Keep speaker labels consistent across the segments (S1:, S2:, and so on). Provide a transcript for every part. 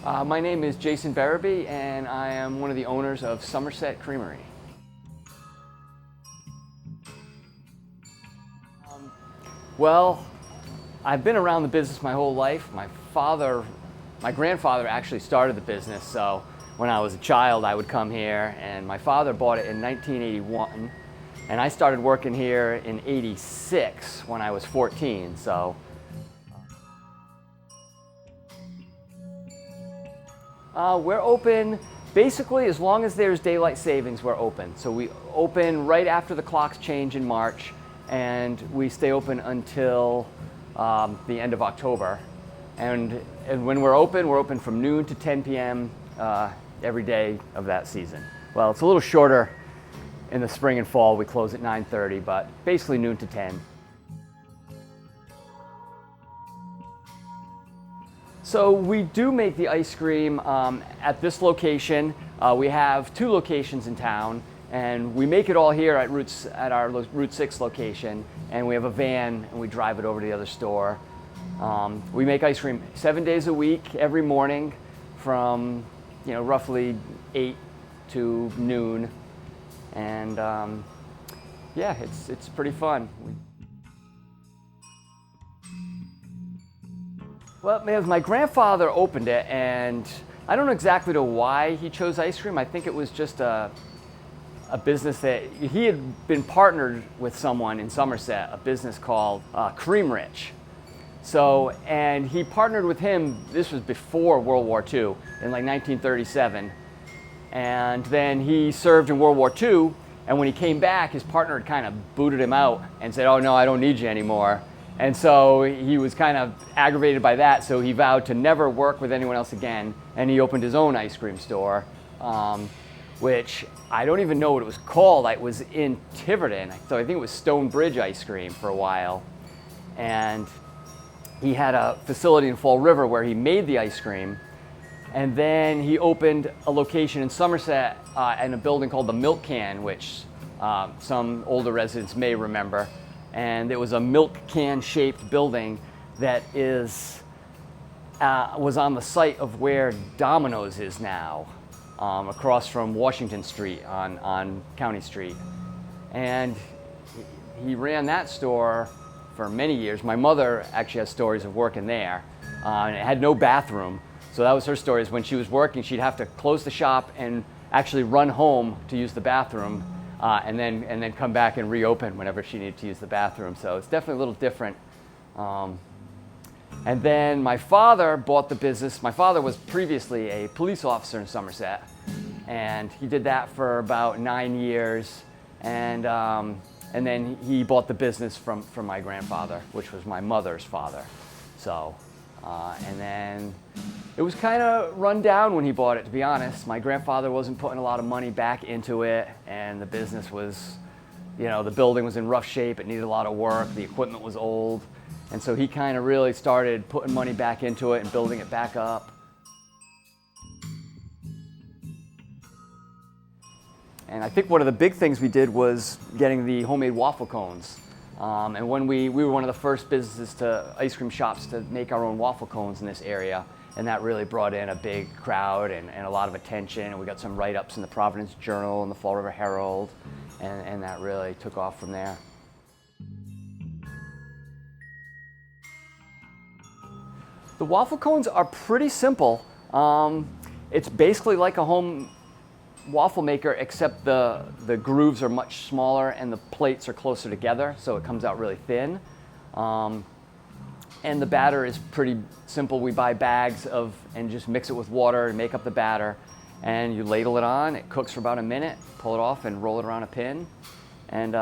S1: My name is Jason Berube, and I am one of the owners of Somerset Creamery. Well, I've been around the business my whole life. My grandfather actually started the business, so when I was a child I would come here, and my father bought it in 1981, and I started working here in '86 when I was 14. So. We're open basically as long as there's daylight savings. We're open. So we open right after the clocks change in March, and we stay open until the end of October. And when we're open from noon to 10 p.m. Every day of that season. Well, it's a little shorter in the spring and fall. We close at 9:30, but basically noon to 10. So we do make the ice cream at this location. We have 2 locations in town, and we make it all here at our Route 6 location, and we have a van and we drive it over to the other store. We make ice cream 7 days a week, every morning from roughly 8 to noon, and yeah, it's pretty fun. Well, my grandfather opened it, and I don't know exactly why he chose ice cream. I think it was just a business that he had been partnered with someone in Somerset, a business called Creamery. So, and he partnered with him, this was before World War II, in like 1937. And then he served in World War II, and when he came back, his partner had kind of booted him out and said, "Oh no, I don't need you anymore." And so he was kind of aggravated by that, so he vowed to never work with anyone else again, and he opened his own ice cream store, which I don't even know what it was called. It was in Tiverton, so I think it was Stonebridge Ice Cream for a while. And he had a facility in Fall River where he made the ice cream, and then he opened a location in Somerset in a building called the Milk Can, which some older residents may remember. And it was a milk can shaped building that was on the site of where Domino's is now, across from Washington Street on County Street. And he ran that store for many years. My mother actually has stories of working there, and it had no bathroom. So that was her stories. When she was working, she'd have to close the shop and actually run home to use the bathroom. And then come back and reopen whenever she needed to use the bathroom. So it's definitely a little different. And then my father bought the business. My father was previously a police officer in Somerset, and he did that for about 9 years. And then he bought the business from my grandfather, which was my mother's father. So, and then it was kind of run down when he bought it, to be honest. My grandfather wasn't putting a lot of money back into it, and the business was, the building was in rough shape. It needed a lot of work. The equipment was old. And so he kind of really started putting money back into it and building it back up. And I think one of the big things we did was getting the homemade waffle cones. And when we were one of the first ice cream shops to make our own waffle cones in this area, and that really brought in a big crowd and a lot of attention. And we got some write-ups in the Providence Journal and the Fall River Herald, and that really took off from there. The waffle cones are pretty simple. It's basically like a home waffle maker, except the grooves are much smaller and the plates are closer together, so it comes out really thin. And the batter is pretty simple. We buy bags and just mix it with water and make up the batter, and you ladle it on. It cooks for about a minute, pull it off and roll it around a pin. And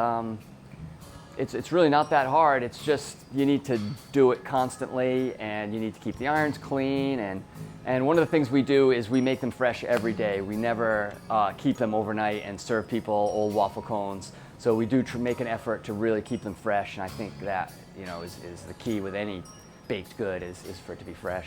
S1: it's really not that hard. It's just you need to do it constantly, and you need to keep the irons clean. And one of the things we do is we make them fresh every day. We never keep them overnight and serve people old waffle cones. So we do make an effort to really keep them fresh, and I think that is the key with any baked good is for it to be fresh.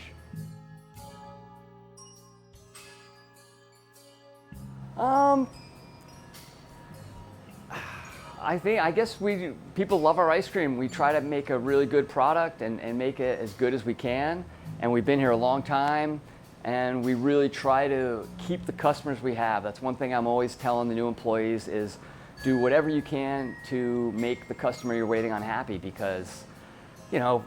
S1: I guess people love our ice cream. We try to make a really good product and make it as good as we can. And we've been here a long time. and we really try to keep the customers we have. That's one thing I'm always telling the new employees is do whatever you can to make the customer you're waiting on happy, because you know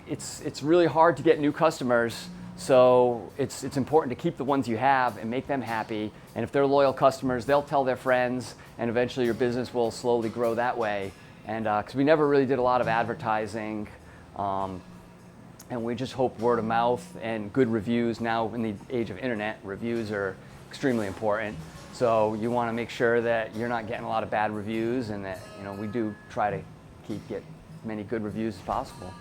S1: it's really hard to get new customers, so it's important to keep the ones you have and make them happy. And if they're loyal customers, they'll tell their friends, and eventually your business will slowly grow that way. And because we never really did a lot of advertising, and we just hope word of mouth and good reviews. Now in the age of internet, reviews are extremely important. So you want to make sure that you're not getting a lot of bad reviews, and that we do try to get as many good reviews as possible.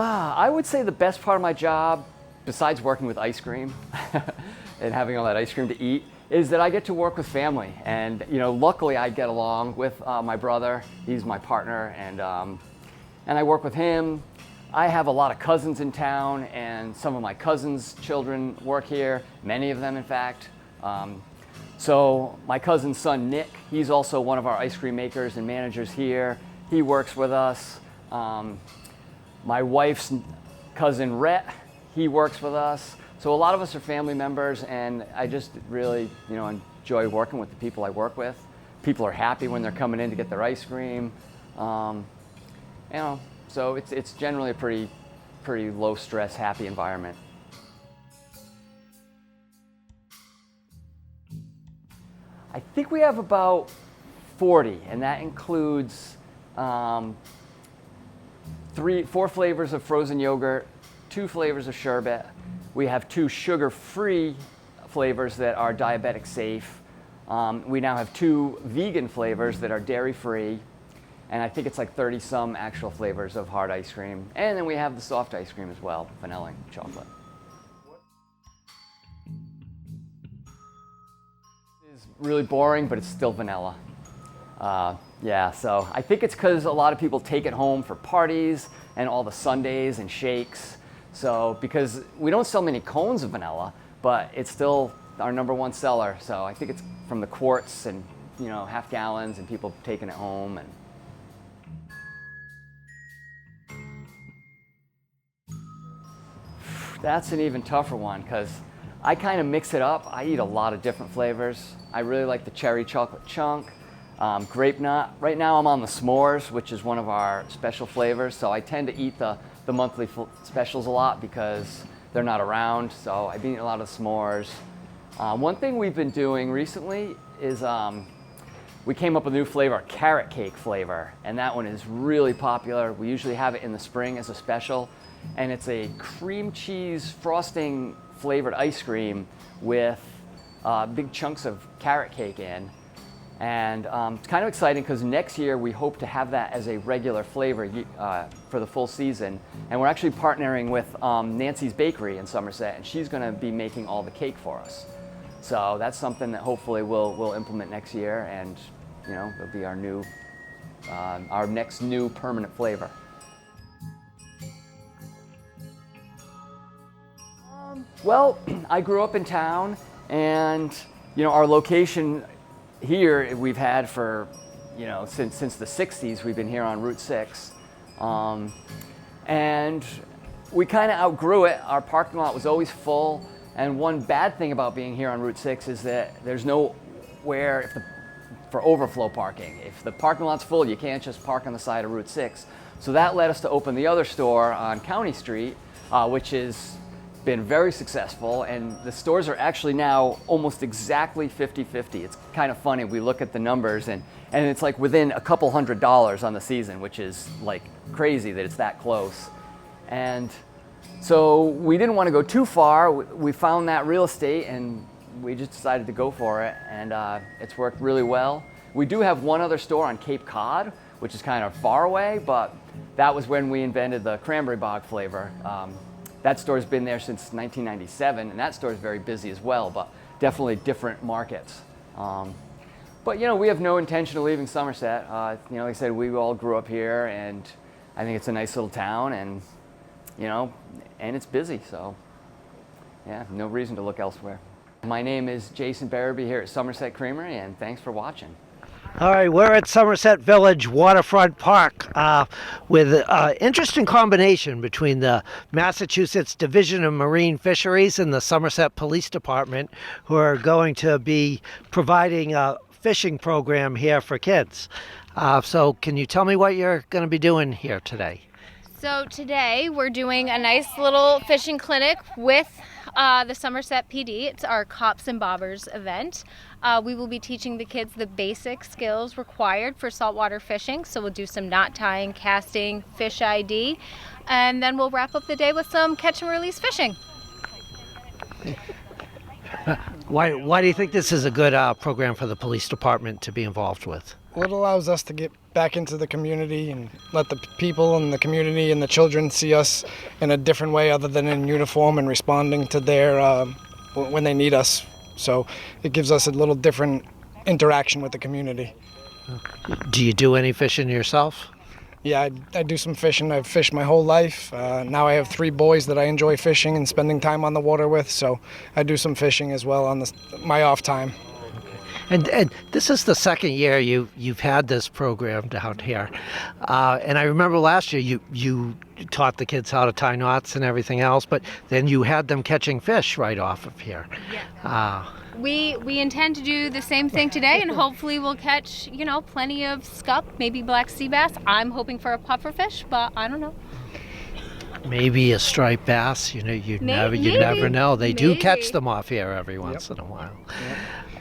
S1: I would say the best part of my job, besides working with ice cream and having all that ice cream to eat, is that I get to work with family. And luckily I get along with my brother. He's my partner, and I work with him. I have a lot of cousins in town, and some of my cousins' children work here, many of them in fact. So my cousin's son Nick, he's also one of our ice cream makers and managers here. He works with us. My wife's cousin Rhett, he works with us. So a lot of us are family members, and I just really enjoy working with the people I work with. People are happy when they're coming in to get their ice cream. So it's generally a pretty low stress, happy environment. I think we have about 40, and that includes 4 flavors of frozen yogurt, 2 flavors of sherbet. We have 2 sugar-free flavors that are diabetic safe. We now have 2 vegan flavors that are dairy-free, and I think it's like 30-some actual flavors of hard ice cream. And then we have the soft ice cream as well, vanilla and chocolate. It's really boring, but it's still vanilla. Yeah, so I think it's because a lot of people take it home for parties and all the sundaes and shakes. So because we don't sell many cones of vanilla, but it's still our #1 seller. So I think it's from the quarts and half gallons and people taking it home. And that's an even tougher one, because I kind of mix it up. I eat a lot of different flavors. I really like the cherry chocolate chunk. Grape nut. Right now I'm on the s'mores, which is one of our special flavors. So I tend to eat the monthly specials a lot because they're not around. So I've been eating a lot of s'mores. One thing we've been doing recently is we came up with a new flavor, a carrot cake flavor. And that one is really popular. We usually have it in the spring as a special. And it's a cream cheese frosting flavored ice cream with big chunks of carrot cake in. And it's kind of exciting because next year we hope to have that as a regular flavor for the full season. And we're actually partnering with Nancy's Bakery in Somerset, and she's going to be making all the cake for us. So that's something that hopefully we'll implement next year, and it'll be our next new permanent flavor. Well, I grew up in town, and our location here we've had for since the 60s. We've been here on Route 6, and we kind of outgrew it. Our parking lot was always full, and one bad thing about being here on Route 6 is that there's nowhere for overflow parking. If the parking lot's full, you can't just park on the side of Route 6. So that led us to open the other store on County Street, which has been very successful, and the stores are actually now almost exactly 50-50. It's kind of funny. We look at the numbers, and it's like within a couple $100 on the season, which is like crazy that it's that close. And so we didn't want to go too far. We found that real estate, and we just decided to go for it, and it's worked really well. We do have one other store on Cape Cod, which is kind of far away, but that was when we invented the cranberry bog flavor. That store's been there since 1997, and that store is very busy as well, but definitely different markets. But we have no intention of leaving Somerset. Like I said, we all grew up here, and I think it's a nice little town, and and it's busy, so yeah, no reason to look elsewhere. My name is Jason Berube here at Somerset Creamery, and thanks for watching.
S2: All right, we're at Somerset Village Waterfront Park with an interesting combination between the Massachussetts Division of Marine Fisheries and the Somerset Police Department, who are going to be providing a fishing program here for kids. So can you tell me what you're going to be doing here today?
S3: So today we're doing a nice little fishing clinic with the Somerset PD. It's our Cops and Bobbers event. We will be teaching the kids the basic skills required for saltwater fishing. So we'll do some knot tying, casting, fish ID, and then we'll wrap up the day with some catch and release fishing.
S2: Why do you think this is a good program for the police department to be involved with?
S4: Well, it allows us to get back into the community and let the people in the community and the children see us in a different way other than in uniform and responding to their when they need us. So it gives us a little different interaction with the community.
S2: Do you do any fishing yourself?
S4: Yeah, I do some fishing. I've fished my whole life. Now I have 3 boys that I enjoy fishing and spending time on the water with, so I do some fishing as well on my off time.
S2: And this is the second year you've had this program down here. And I remember last year you taught the kids how to tie knots and everything else, but then you had them catching fish right off of here.
S3: Yeah. We intend to do the same thing today, and hopefully we'll catch, plenty of scup, maybe black sea bass. I'm hoping for a pufferfish, but I don't know.
S2: Maybe a striped bass. You never know. They do catch them off here every once in a while.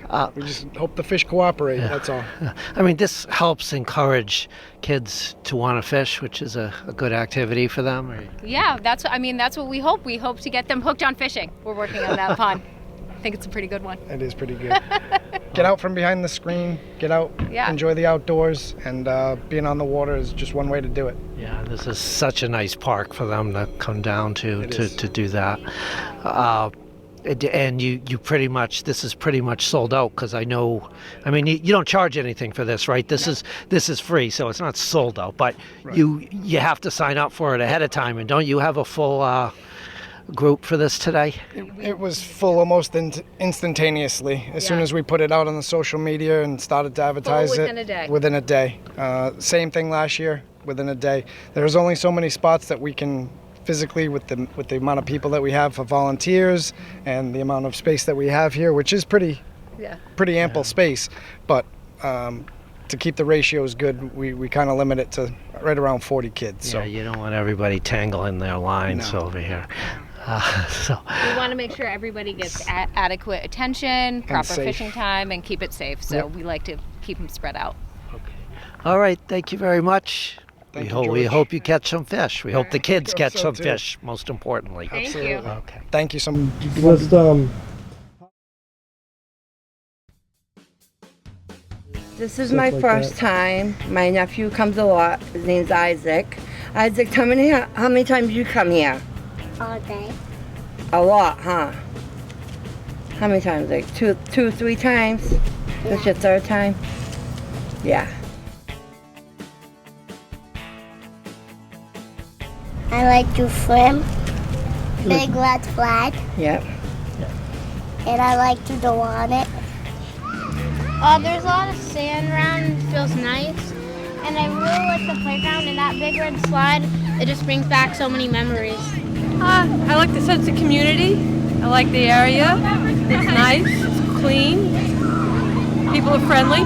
S4: Yep. We just hope the fish cooperate. Yeah. That's all.
S2: I mean, this helps encourage kids to want to fish, which is a good activity for them.
S3: Yeah, that's what we hope. We hope to get them hooked on fishing. We're working on that pond. I think it's a pretty good one.
S4: It is pretty good. Get out from behind the screen, get out, enjoy the outdoors, and being on the water is just one way to do it.
S2: Yeah, this is such a nice park for them to come down to do that. And this is pretty much sold out, because you don't charge anything for this, right? This is free, so it's not sold out, but right. You have to sign up for it ahead of time. And don't you have a full group for this today?
S4: It was full almost instantaneously as soon as we put it out on the social media and started to advertise within a day. Same thing last year, within a day. There's only so many spots that we can physically, with the amount of people that we have for volunteers and the amount of space that we have here, which is pretty ample space, but to keep the ratios good, we kind of limit it to right around 40 kids.
S2: Yeah, so you don't want everybody tangling their lines over here. So
S3: we want to make sure everybody gets adequate attention, proper fishing time, and keep it safe. So we like to keep them spread out.
S2: Okay. All right. Thank you very much. We hope you catch some fish. We hope the kids catch some fish, most importantly.
S3: Thank you.
S2: Okay.
S4: Thank you so much.
S5: This is my first time. My nephew comes a lot. His name's Isaac. Isaac, how many times you come here?
S6: All day.
S5: A lot, huh? How many times? Like two, 3 times?
S6: Yeah.
S5: This your 3rd time? Yeah.
S6: I like to swim. Big red flag.
S5: Yep.
S6: And I like to go on it.
S7: There's a lot of sand around and it feels nice. And I really like the playground and that big red slide. It just brings back so many memories.
S8: I like the sense of community. I like the area. It's nice, it's clean. People are friendly.